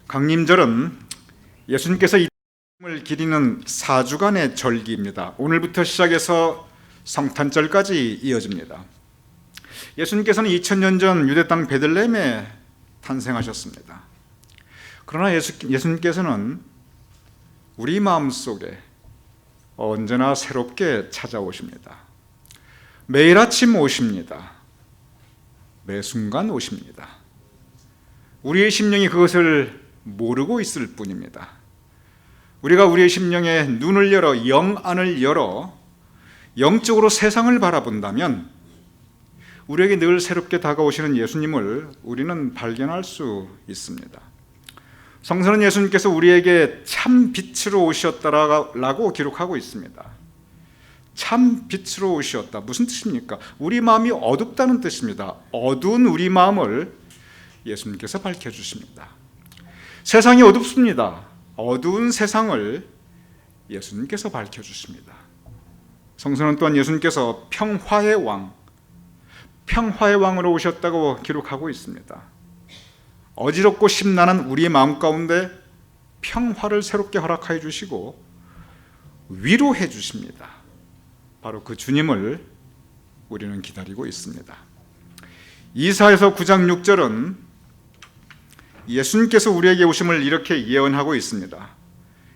강림절은 예수님께서 이 땅을 기리는 4주간의 절기입니다. 오늘부터 시작해서 성탄절까지 이어집니다. 예수님께서는 2000년 전 유대 땅 베들레헴에 탄생하셨습니다. 그러나 예수님께서는 우리 마음속에 언제나 새롭게 찾아오십니다. 매일 아침 오십니다. 매 순간 오십니다. 우리의 심령이 그것을 모르고 있을 뿐입니다. 우리가 우리의 심령에 눈을 열어 영 안을 열어 영적으로 세상을 바라본다면 우리에게 늘 새롭게 다가오시는 예수님을 우리는 발견할 수 있습니다. 성서는 예수님께서 우리에게 참 빛으로 오셨다라고 기록하고 있습니다. 참 빛으로 오셨다. 무슨 뜻입니까? 우리 마음이 어둡다는 뜻입니다. 어두운 우리 마음을 예수님께서 밝혀주십니다. 세상이 어둡습니다. 어두운 세상을 예수님께서 밝혀주십니다. 성서는 또한 예수님께서 평화의 왕으로 오셨다고 기록하고 있습니다. 어지럽고 심란한 우리의 마음 가운데 평화를 새롭게 허락하여 주시고 위로해 주십니다. 바로 그 주님을 우리는 기다리고 있습니다. 이사야서 9장 6절은 예수님께서 우리에게 오심을 이렇게 예언하고 있습니다.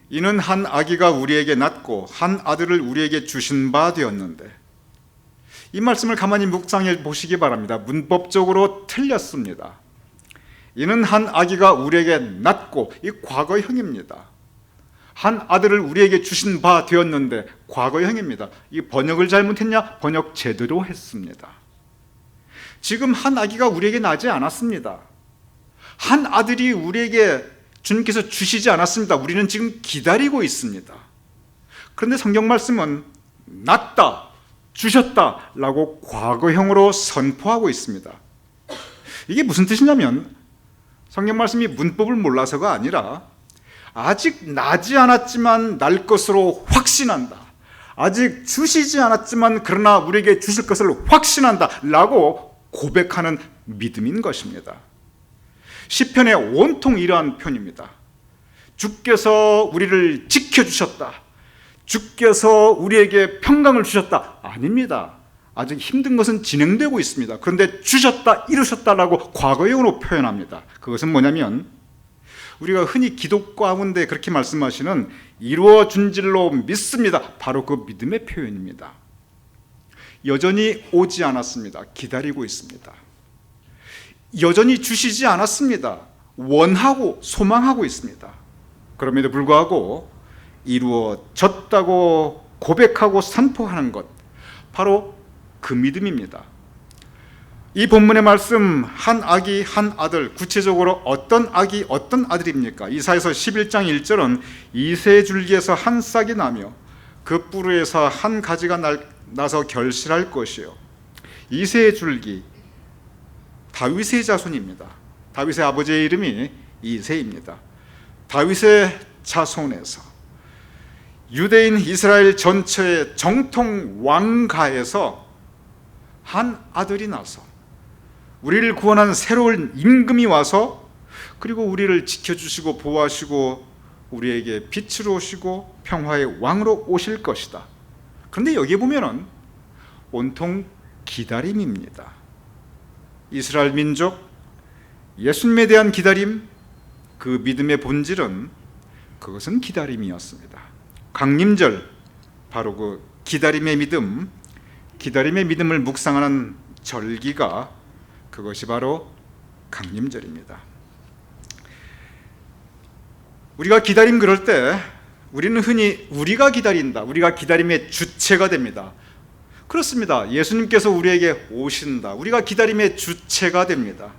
이는 한 아기가 우리에게 낳고 한 아들을 우리에게 주신 바 되었는데, 이 말씀을 가만히 묵상해 보시기 바랍니다. 문법적으로 틀렸습니다. 이는 한 아기가 우리에게 낳고, 이 과거형입니다. 한 아들을 우리에게 주신 바 되었는데, 과거형입니다. 이 번역을 잘못했냐? 번역 제대로 했습니다. 지금 한 아기가 우리에게 나지 않았습니다. 한 아들이 우리에게 주님께서 주시지 않았습니다. 우리는 지금 기다리고 있습니다. 그런데 성경 말씀은 낳다, 주셨다 라고 과거형으로 선포하고 있습니다. 이게 무슨 뜻이냐면 성경 말씀이 문법을 몰라서가 아니라 아직 나지 않았지만 날 것으로 확신한다. 아직 주시지 않았지만 그러나 우리에게 주실 것을 확신한다 라고 고백하는 믿음인 것입니다. 시편의 온통 이러한 표현입니다. 주께서 우리를 지켜주셨다. 주께서 우리에게 평강을 주셨다. 아닙니다. 아직 힘든 것은 진행되고 있습니다. 그런데 주셨다, 이루셨다라고 과거형으로 표현합니다. 그것은 뭐냐면 우리가 흔히 기도 가운데 그렇게 말씀하시는 이루어준 줄로 믿습니다. 바로 그 믿음의 표현입니다. 여전히 오지 않았습니다. 기다리고 있습니다. 여전히 주시지 않았습니다. 원하고 소망하고 있습니다. 그럼에도 불구하고 이루어졌다고 고백하고 선포하는 것, 바로 그 믿음입니다. 이 본문의 말씀, 한 아기 한 아들, 구체적으로 어떤 아기 어떤 아들입니까? 이사야서 11장 1절은 이새 줄기에서 한 싹이 나며 그 뿌리에서 한 가지가 나서 결실할 것이요. 이새의 줄기, 다윗의 자손입니다. 다윗의 아버지의 이름이 이새입니다. 다윗의 자손에서 유대인 이스라엘 전체의 정통 왕가에서 한 아들이 나서 우리를 구원한 새로운 임금이 와서 그리고 우리를 지켜주시고 보호하시고 우리에게 빛으로 오시고 평화의 왕으로 오실 것이다. 그런데 여기 보면은 온통 기다림입니다. 이스라엘 민족, 예수님에 대한 기다림, 그 믿음의 본질은 그것은 기다림이었습니다. 강림절, 바로 그 기다림의 믿음을 묵상하는 절기가 그것이 바로 강림절입니다. 우리가 기다림 그럴 때 우리는 흔히 우리가 기다린다, 우리가 기다림의 주체가 됩니다. 그렇습니다. 예수님께서 우리에게 오신다. 우리가 기다림의 주체가 됩니다.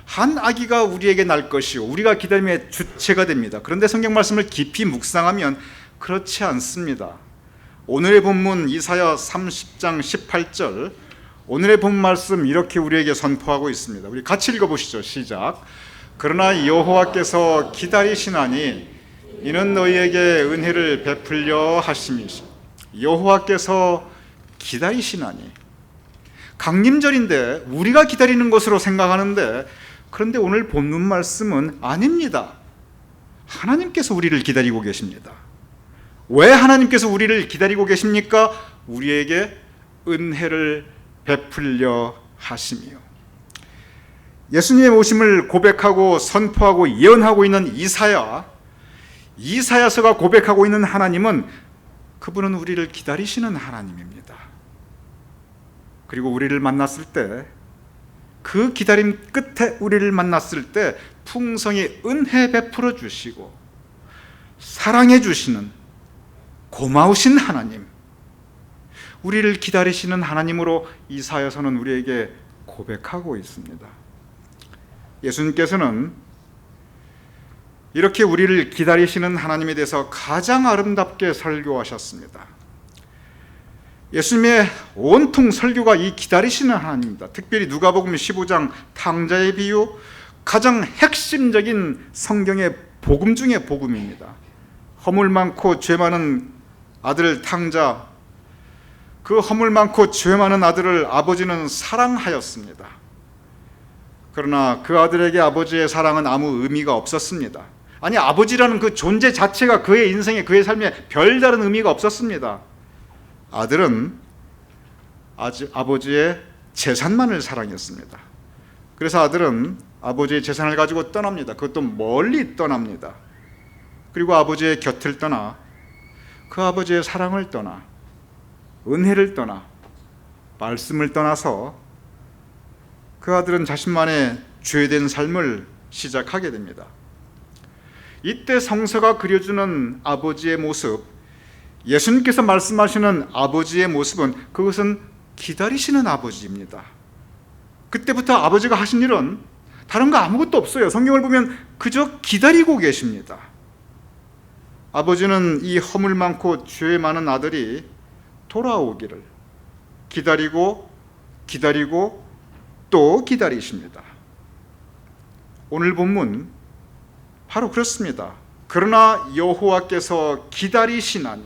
한 아기가 우리에게 날 것이요, 우리가 기다림의 주체가 됩니다. 그런데 성경 말씀을 깊이 묵상하면 그렇지 않습니다. 오늘의 본문 이사야 30장 18절, 오늘의 본문 말씀 이렇게 우리에게 선포하고 있습니다. 우리 같이 읽어보시죠. 시작. 그러나 여호와께서 기다리시나니 이는 너희에게 은혜를 베풀려 하심이시. 여호와께서 기다리시나니, 강림절인데 우리가 기다리는 것으로 생각하는데, 그런데 오늘 본문 말씀은 아닙니다. 하나님께서 우리를 기다리고 계십니다. 왜 하나님께서 우리를 기다리고 계십니까? 우리에게 은혜를 베풀려 하심이요. 예수님의 오심을 고백하고 선포하고 예언하고 있는 이사야서가 고백하고 있는 하나님은, 그분은 우리를 기다리시는 하나님입니다. 그리고 우리를 만났을 때, 그 기다림 끝에 우리를 만났을 때 풍성히 은혜 베풀어 주시고 사랑해 주시는 고마우신 하나님, 우리를 기다리시는 하나님으로 이사야서는 우리에게 고백하고 있습니다. 예수님께서는 이렇게 우리를 기다리시는 하나님에 대해서 가장 아름답게 설교하셨습니다. 예수님의 온통 설교가 이 기다리시는 하나님입니다. 특별히 누가복음 15장 탕자의 비유, 가장 핵심적인 성경의 복음 중의 복음입니다. 허물 많고 죄 많은 아들 탕자, 그 허물 많고 죄 많은 아들을 아버지는 사랑하였습니다. 그러나 그 아들에게 아버지의 사랑은 아무 의미가 없었습니다. 아니, 아버지라는 그 존재 자체가 그의 인생에, 그의 삶에 별다른 의미가 없었습니다. 아들은 아버지의 재산만을 사랑했습니다. 그래서 아들은 아버지의 재산을 가지고 떠납니다. 그것도 멀리 떠납니다. 그리고 아버지의 곁을 떠나, 그 아버지의 사랑을 떠나, 은혜를 떠나, 말씀을 떠나서 그 아들은 자신만의 죄된 삶을 시작하게 됩니다. 이때 성서가 그려주는 아버지의 모습, 예수님께서 말씀하시는 아버지의 모습은, 그것은 기다리시는 아버지입니다. 그때부터 아버지가 하신 일은 다른 거 아무것도 없어요. 성경을 보면 그저 기다리고 계십니다. 아버지는 이 허물 많고 죄 많은 아들이 돌아오기를 기다리고 또 기다리십니다. 오늘 본문 바로 그렇습니다. 그러나 여호와께서 기다리시나니,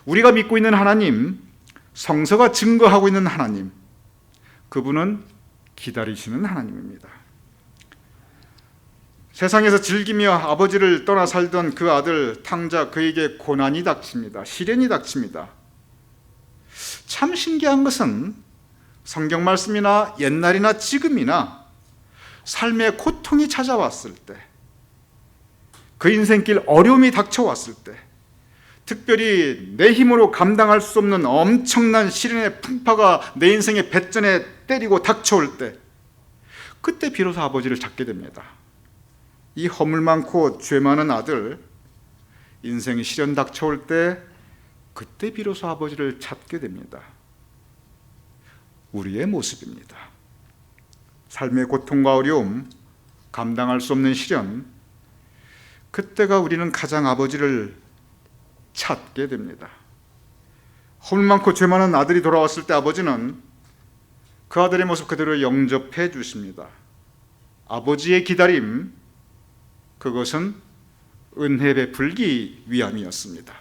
우리가 믿고 있는 하나님, 성서가 증거하고 있는 하나님, 그분은 기다리시는 하나님입니다. 세상에서 즐기며 아버지를 떠나 살던 그 아들 탕자, 그에게 고난이 닥칩니다. 시련이 닥칩니다. 참 신기한 것은 성경 말씀이나 옛날이나 지금이나 삶의 고통이 찾아왔을 때, 그 인생길 어려움이 닥쳐왔을 때, 특별히 내 힘으로 감당할 수 없는 엄청난 시련의 풍파가 내 인생의 배전에 때리고 닥쳐올 때, 그때 비로소 아버지를 찾게 됩니다. 이 허물 많고 죄 많은 아들, 인생의 시련 닥쳐올 때 그때 비로소 아버지를 찾게 됩니다. 우리의 모습입니다. 삶의 고통과 어려움, 감당할 수 없는 시련, 그때가 우리는 가장 아버지를 찾게 됩니다. 허물 많고 죄 많은 아들이 돌아왔을 때 아버지는 그 아들의 모습 그대로 영접해 주십니다. 아버지의 기다림, 그것은 은혜 베풀기 위함이었습니다.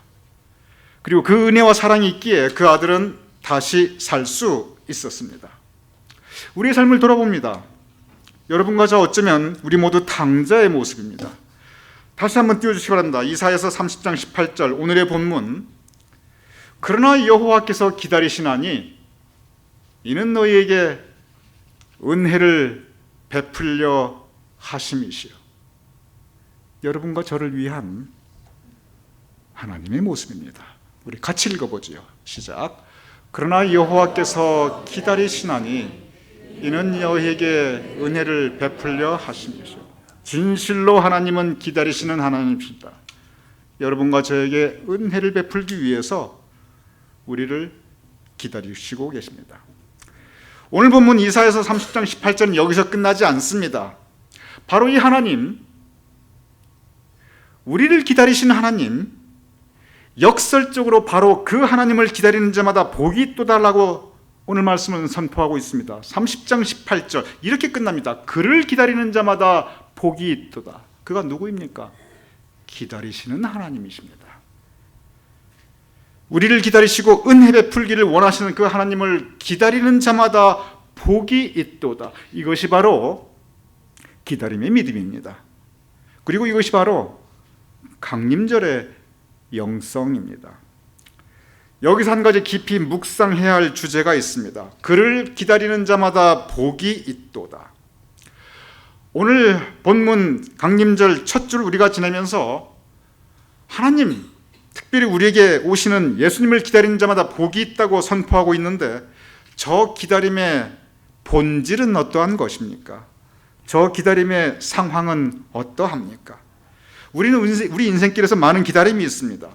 그리고 그 은혜와 사랑이 있기에 그 아들은 다시 살 수 있었습니다. 우리의 삶을 돌아봅니다. 여러분과 저 어쩌면 우리 모두 탕자의 모습입니다. 다시 한번 띄워주시기 바랍니다. 이사야서 30장 18절 오늘의 본문, 그러나 여호와께서 기다리시나니 이는 너희에게 은혜를 베풀려 하심이시요. 여러분과 저를 위한 하나님의 모습입니다. 우리 같이 읽어보지요. 시작. 그러나 여호와께서 기다리시나니 이는 너희에게 은혜를 베풀려 하심이시요. 진실로 하나님은 기다리시는 하나님이십니다. 여러분과 저에게 은혜를 베풀기 위해서 우리를 기다리시고 계십니다. 오늘 본문 이사야서 30장 18절은 여기서 끝나지 않습니다. 바로 이 하나님, 우리를 기다리시는 하나님, 역설적으로 바로 그 하나님을 기다리는 자마다 복이 있도다라고 오늘 말씀은 선포하고 있습니다. 30장 18절 이렇게 끝납니다. 그를 기다리는 자마다 복이 있도다. 그가 누구입니까? 기다리시는 하나님이십니다. 우리를 기다리시고 은혜 베풀기를 원하시는 그 하나님을 기다리는 자마다 복이 있도다. 이것이 바로 기다림의 믿음입니다. 그리고 이것이 바로 강림절의 영성입니다. 여기서 한 가지 깊이 묵상해야 할 주제가 있습니다. 그를 기다리는 자마다 복이 있도다. 오늘 본문 강림절 첫 줄 우리가 지내면서 하나님, 특별히 우리에게 오시는 예수님을 기다리는 자마다 복이 있다고 선포하고 있는데, 저 기다림의 본질은 어떠한 것입니까? 저 기다림의 상황은 어떠합니까? 우리는 우리 인생길에서 많은 기다림이 있습니다.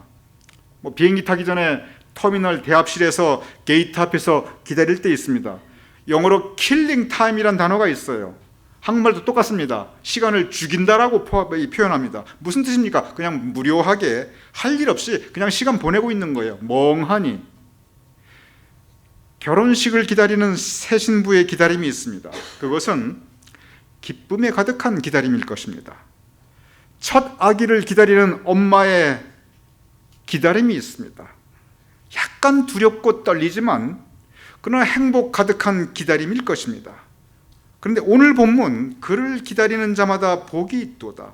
비행기 타기 전에 터미널 대합실에서 게이트 앞에서 기다릴 때 있습니다. 영어로 킬링 타임이란 단어가 있어요. 한국말도 똑같습니다. 시간을 죽인다라고 표현합니다. 무슨 뜻입니까? 그냥 무료하게 할 일 없이 그냥 시간 보내고 있는 거예요. 멍하니. 결혼식을 기다리는 새 신부의 기다림이 있습니다. 그것은 기쁨에 가득한 기다림일 것입니다. 첫 아기를 기다리는 엄마의 기다림이 있습니다. 약간 두렵고 떨리지만 그러나 행복 가득한 기다림일 것입니다. 그런데 오늘 본문, 그를 기다리는 자마다 복이 있도다.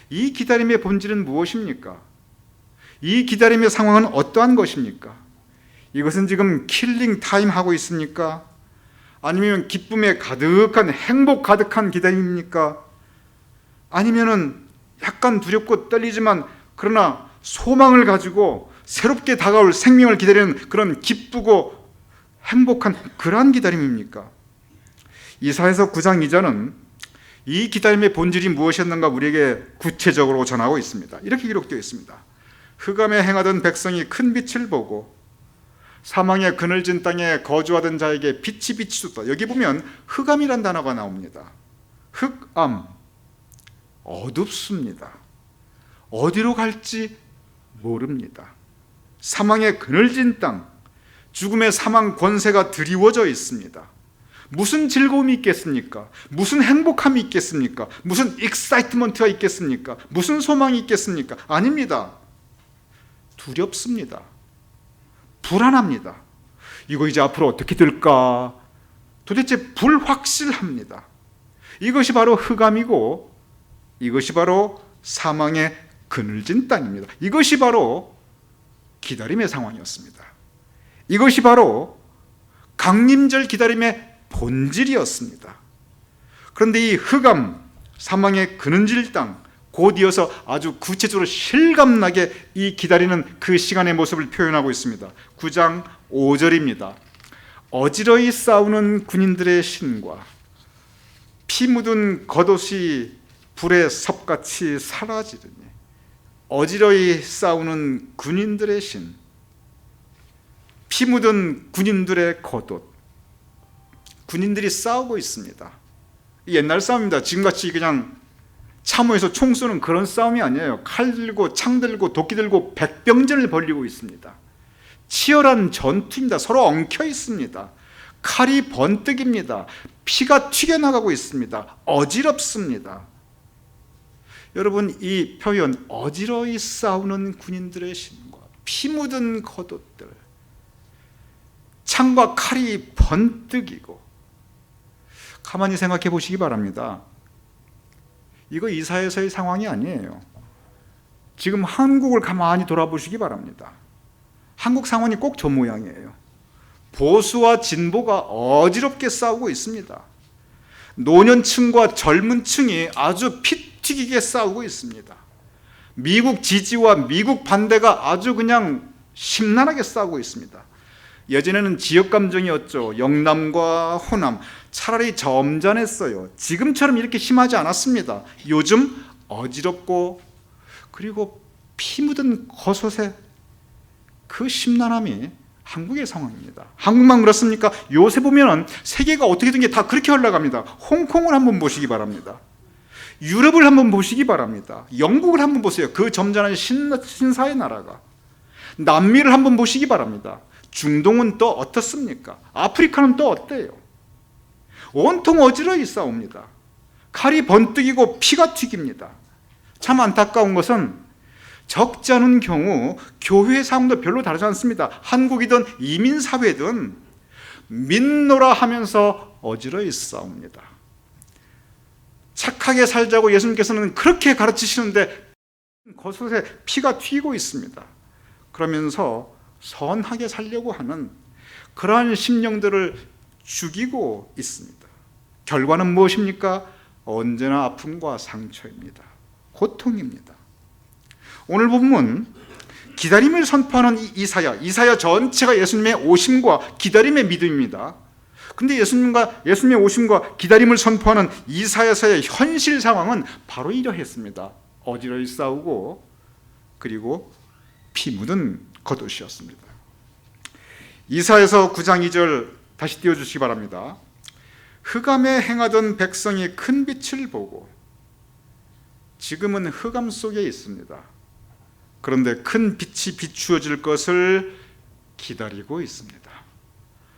이 기다림의 본질은 무엇입니까? 이 기다림의 상황은 어떠한 것입니까? 이것은 지금 킬링 타임 하고 있습니까? 아니면 기쁨에 가득한, 행복 가득한 기다림입니까? 아니면은 약간 두렵고 떨리지만 그러나 소망을 가지고 새롭게 다가올 생명을 기다리는 그런 기쁘고 행복한 그러한 기다림입니까? 이사야서 9장 2절은 이 기다림의 본질이 무엇이었는가 우리에게 구체적으로 전하고 있습니다. 이렇게 기록되어 있습니다. 흑암에 행하던 백성이 큰 빛을 보고 사망의 그늘진 땅에 거주하던 자에게 빛이 비추었다. 여기 보면 흑암이란 단어가 나옵니다. 흑암, 어둡습니다. 어디로 갈지 모릅니다. 사망의 그늘진 땅, 죽음의 사망 권세가 드리워져 있습니다. 무슨 즐거움이 있겠습니까? 무슨 행복함이 있겠습니까? 무슨 익사이트먼트가 있겠습니까? 무슨 소망이 있겠습니까? 아닙니다. 두렵습니다. 불안합니다. 이거 이제 앞으로 어떻게 될까? 도대체 불확실합니다. 이것이 바로 흑암이고 이것이 바로 사망의 그늘진 땅입니다. 이것이 바로 기다림의 상황이었습니다. 이것이 바로 강림절 기다림의 본질이었습니다. 그런데 이 흑암, 사망의 그늘진 땅, 곧 이어서 아주 구체적으로 실감나게 이 기다리는 그 시간의 모습을 표현하고 있습니다. 9장 5절입니다. 어지러이 싸우는 군인들의 신과 피 묻은 겉옷이 불의 섭같이 사라지르니. 어지러이 싸우는 군인들의 신, 피 묻은 군인들의 겉옷. 군인들이 싸우고 있습니다. 옛날 싸움입니다. 지금같이 그냥 참호에서 총 쏘는 그런 싸움이 아니에요. 칼 들고 창 들고 도끼 들고 백병전을 벌이고 있습니다. 치열한 전투입니다. 서로 엉켜 있습니다. 칼이 번뜩입니다. 피가 튀겨나가고 있습니다. 어지럽습니다. 여러분, 이 표현 어지러이 싸우는 군인들의 신과 피 묻은 겉옷들, 창과 칼이 번뜩이고, 가만히 생각해 보시기 바랍니다. 이거 이사야서의 상황이 아니에요. 지금 한국을 가만히 돌아보시기 바랍니다. 한국 상황이 꼭 저 모양이에요. 보수와 진보가 어지럽게 싸우고 있습니다. 노년층과 젊은 층이 아주 피 튀기게 싸우고 있습니다. 미국 지지와 미국 반대가 아주 그냥 심란하게 싸우고 있습니다. 예전에는 지역 감정이었죠. 영남과 호남, 차라리 점잖했어요. 지금처럼 이렇게 심하지 않았습니다. 요즘 어지럽고 그리고 피 묻은 겉옷의 그 심란함이 한국의 상황입니다. 한국만 그렇습니까? 요새 보면 세계가 어떻게 된 게 다 그렇게 흘러갑니다. 홍콩을 한번 보시기 바랍니다. 유럽을 한번 보시기 바랍니다. 영국을 한번 보세요. 그 점잖은 신사의 나라가. 남미를 한번 보시기 바랍니다. 중동은 또 어떻습니까? 아프리카는 또 어때요? 온통 어지러이 싸웁니다. 칼이 번뜩이고 피가 튀깁니다. 참 안타까운 것은 적지 않은 경우 교회 상황도 별로 다르지 않습니다. 한국이든 이민사회든 믿노라 하면서 어지러이 싸웁니다. 착하게 살자고 예수님께서는 그렇게 가르치시는데 겉옷에 피가 튀고 있습니다. 그러면서 선하게 살려고 하는 그러한 심령들을 죽이고 있습니다. 결과는 무엇입니까? 언제나 아픔과 상처입니다. 고통입니다. 오늘 본문 기다림을 선포하는 이사야 전체가 예수님의 오심과 기다림의 믿음입니다. 근데 예수님의 오심과 기다림을 선포하는 이사야서의 현실 상황은 바로 이러했습니다. 어지러이 싸우고 그리고 피 묻은 겉옷이었습니다. 이사야서 9장 2절 다시 띄워주시기 바랍니다. 흑암에 행하던 백성이 큰 빛을 보고 지금은 흑암 속에 있습니다. 그런데 큰 빛이 비추어질 것을 기다리고 있습니다.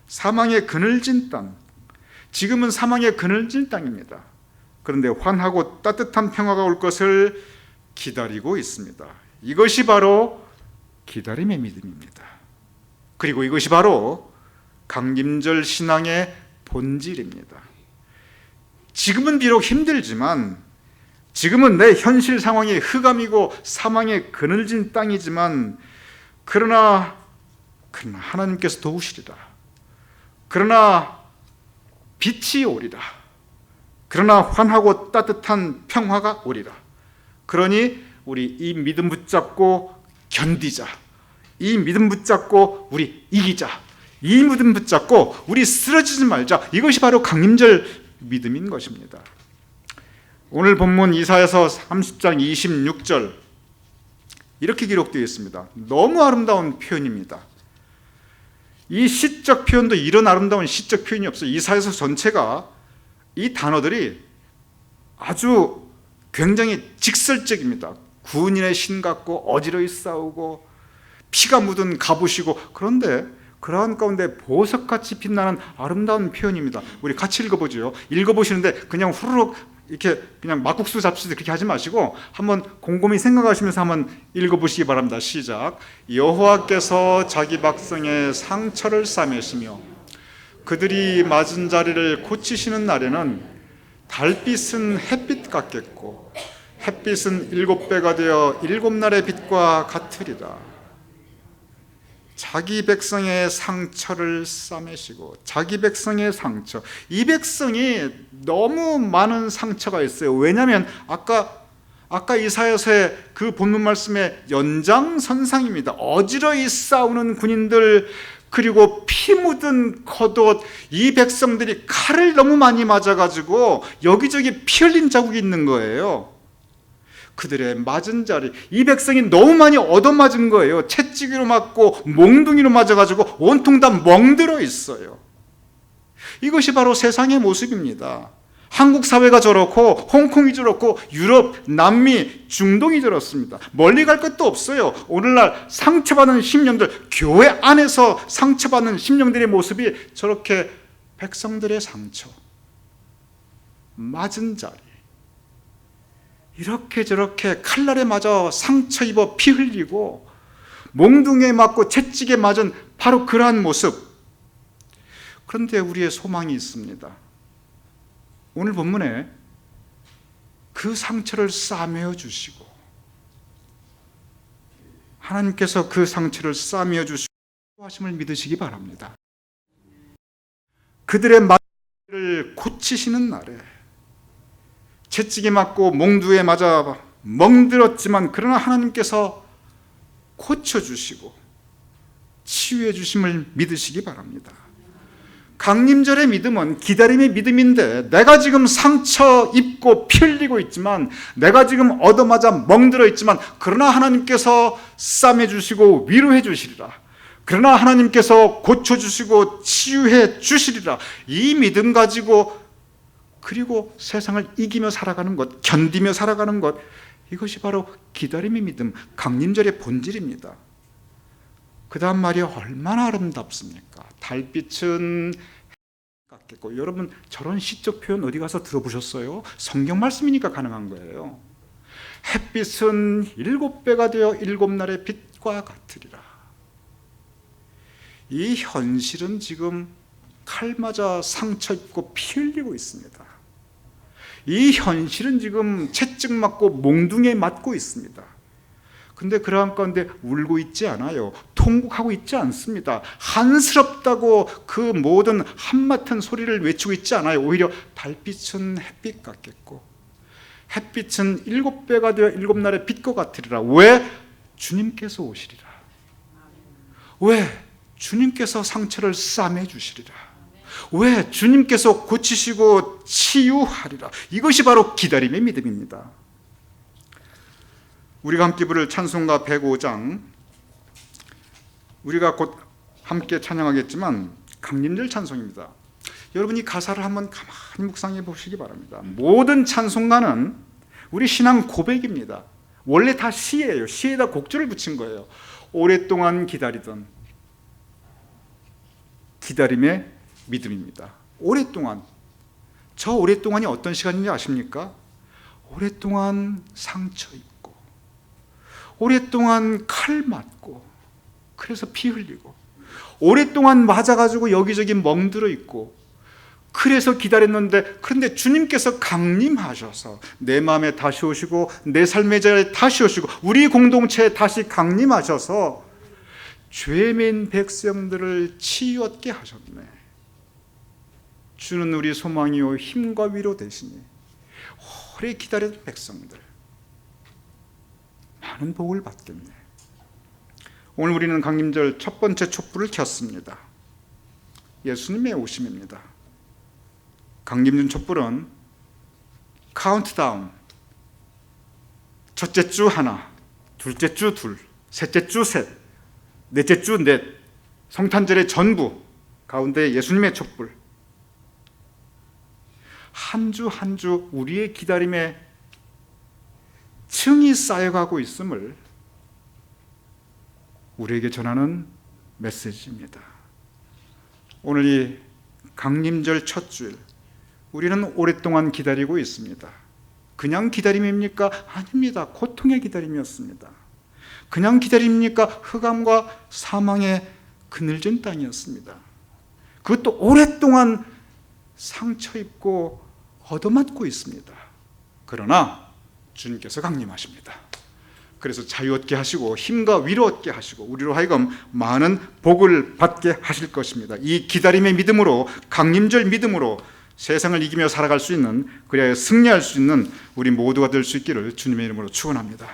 사망의 그늘진 땅, 지금은 사망의 그늘진 땅입니다. 그런데 환하고 따뜻한 평화가 올 것을 기다리고 있습니다. 이것이 바로 기다림의 믿음입니다. 그리고 이것이 바로 강림절 신앙의 본질입니다. 지금은 비록 힘들지만, 지금은 내 현실 상황이 흑암이고 사망의 그늘진 땅이지만, 그러나 하나님께서 도우시리라. 그러나 빛이 오리라. 그러나 환하고 따뜻한 평화가 오리라. 그러니 우리 이 믿음 붙잡고 견디자. 이 믿음 붙잡고 우리 이기자. 이 믿음 붙잡고 우리 쓰러지지 말자. 이것이 바로 강림절 믿음인 것입니다. 오늘 본문 이사야서 30장 26절 이렇게 기록되어 있습니다. 너무 아름다운 표현입니다. 이 시적 표현도 이런 아름다운 시적 표현이 없어요. 이사야서 전체가 이 단어들이 아주 굉장히 직설적입니다. 군인의 신 같고 어지러이 싸우고 피가 묻은 갑옷이고, 그런데 그러한 가운데 보석같이 빛나는 아름다운 표현입니다. 우리 같이 읽어보죠. 읽어보시는데 그냥 후루룩 이렇게 그냥 막국수 잡수듯이 그렇게 하지 마시고 한번 곰곰이 생각하시면서 한번 읽어보시기 바랍니다. 시작. 여호와께서 자기 백성의 상처를 싸매시며 그들이 맞은 자리를 고치시는 날에는 달빛은 햇빛 같겠고 햇빛은 7배가 되어 7날의 빛과 같으리라. 자기 백성의 상처를 싸매시고, 자기 백성의 상처, 이 백성이 너무 많은 상처가 있어요. 왜냐하면 아까 이사야서의 그 본문 말씀의 연장선상입니다. 어지러이 싸우는 군인들, 그리고 피 묻은 겉옷, 이 백성들이 칼을 너무 많이 맞아가지고 여기저기 피 흘린 자국이 있는 거예요. 그들의 맞은 자리, 이 백성이 너무 많이 얻어맞은 거예요. 채찍으로 맞고 몽둥이로 맞아가지고 온통 다 멍들어 있어요. 이것이 바로 세상의 모습입니다. 한국 사회가 저렇고 홍콩이 저렇고 유럽, 남미, 중동이 저렇습니다. 멀리 갈 것도 없어요. 오늘날 상처받는 심령들, 교회 안에서 상처받는 심령들의 모습이 저렇게 백성들의 상처, 맞은 자리, 이렇게 저렇게 칼날에 맞아 상처 입어 피 흘리고 몽둥이에 맞고 채찍에 맞은 바로 그러한 모습. 그런데 우리의 소망이 있습니다. 오늘 본문에 그 상처를 싸매어 주시고 하나님께서 그 상처를 싸매어 주시고 하심을 믿으시기 바랍니다. 그들의 마음을 고치시는 날에 채찍에 맞고 몽두에 맞아 멍들었지만 그러나 하나님께서 고쳐주시고 치유해 주심을 믿으시기 바랍니다. 강림절의 믿음은 기다림의 믿음인데, 내가 지금 상처 입고 피 흘리고 있지만, 내가 지금 얻어맞아 멍들어 있지만, 그러나 하나님께서 싸매 주시고 위로해 주시리라. 그러나 하나님께서 고쳐주시고 치유해 주시리라. 이 믿음 가지고, 그리고 세상을 이기며 살아가는 것, 견디며 살아가는 것, 이것이 바로 기다림의 믿음, 강림절의 본질입니다. 그 다음 말이 얼마나 아름답습니까? 달빛은 같겠고, 여러분 저런 시적 표현 어디 가서 들어보셨어요? 성경 말씀이니까 가능한 거예요. 햇빛은 7배가 되어 7날의 빛과 같으리라. 이 현실은 지금 칼 맞아 상처 입고 피 흘리고 있습니다. 이 현실은 지금 채찍 맞고 몽둥이에 맞고 있습니다. 근데 그러한 가운데 울고 있지 않아요. 통곡하고 있지 않습니다. 한스럽다고 그 모든 한맡은 소리를 외치고 있지 않아요. 오히려 달빛은 햇빛 같겠고 햇빛은 7배가 되어 7날의 빛과 같으리라. 왜? 주님께서 오시리라. 왜? 주님께서 상처를 싸매 주시리라. 왜? 주님께서 고치시고 치유하리라. 이것이 바로 기다림의 믿음입니다. 우리가 함께 부를 찬송가 105장, 우리가 곧 함께 찬양하겠지만 강림절 찬송입니다. 여러분이 가사를 한번 가만히 묵상해 보시기 바랍니다. 모든 찬송가는 우리 신앙 고백입니다. 원래 다 시예요. 시에다 곡조를 붙인 거예요. 오랫동안 기다리던 기다림의 믿음입니다. 오랫동안, 저 오랫동안이 어떤 시간인지 아십니까? 오랫동안 상처 입고, 오랫동안 칼 맞고, 그래서 피 흘리고, 오랫동안 맞아가지고 여기저기 멍들어 있고, 그래서 기다렸는데, 그런데 주님께서 강림하셔서 내 마음에 다시 오시고 내 삶의 자리에 다시 오시고 우리 공동체에 다시 강림하셔서 죄민 백성들을 치유 얻게 하셨네. 주는 우리 소망이요 힘과 위로 되시니 오래 기다렸던 백성들 많은 복을 받겠네. 오늘 우리는 강림절 첫 번째 촛불을 켰습니다. 예수님의 오심입니다. 강림절 촛불은 카운트다운, 첫째 주 하나, 둘째 주 둘, 셋째 주 셋, 넷째 주 넷, 성탄절의 전부 가운데 예수님의 촛불, 한 주 한 주 우리의 기다림에 층이 쌓여가고 있음을 우리에게 전하는 메시지입니다. 오늘 이 강림절 첫 주일, 우리는 오랫동안 기다리고 있습니다. 그냥 기다림입니까? 아닙니다. 고통의 기다림이었습니다. 그냥 기다림입니까? 흑암과 사망의 그늘진 땅이었습니다. 그것도 오랫동안 상처 입고 얻어맞고 있습니다. 그러나 주님께서 강림하십니다. 그래서 자유 얻게 하시고 힘과 위로 얻게 하시고 우리로 하여금 많은 복을 받게 하실 것입니다. 이 기다림의 믿음으로, 강림절 믿음으로 세상을 이기며 살아갈 수 있는, 그래야 승리할 수 있는 우리 모두가 될 수 있기를 주님의 이름으로 축원합니다.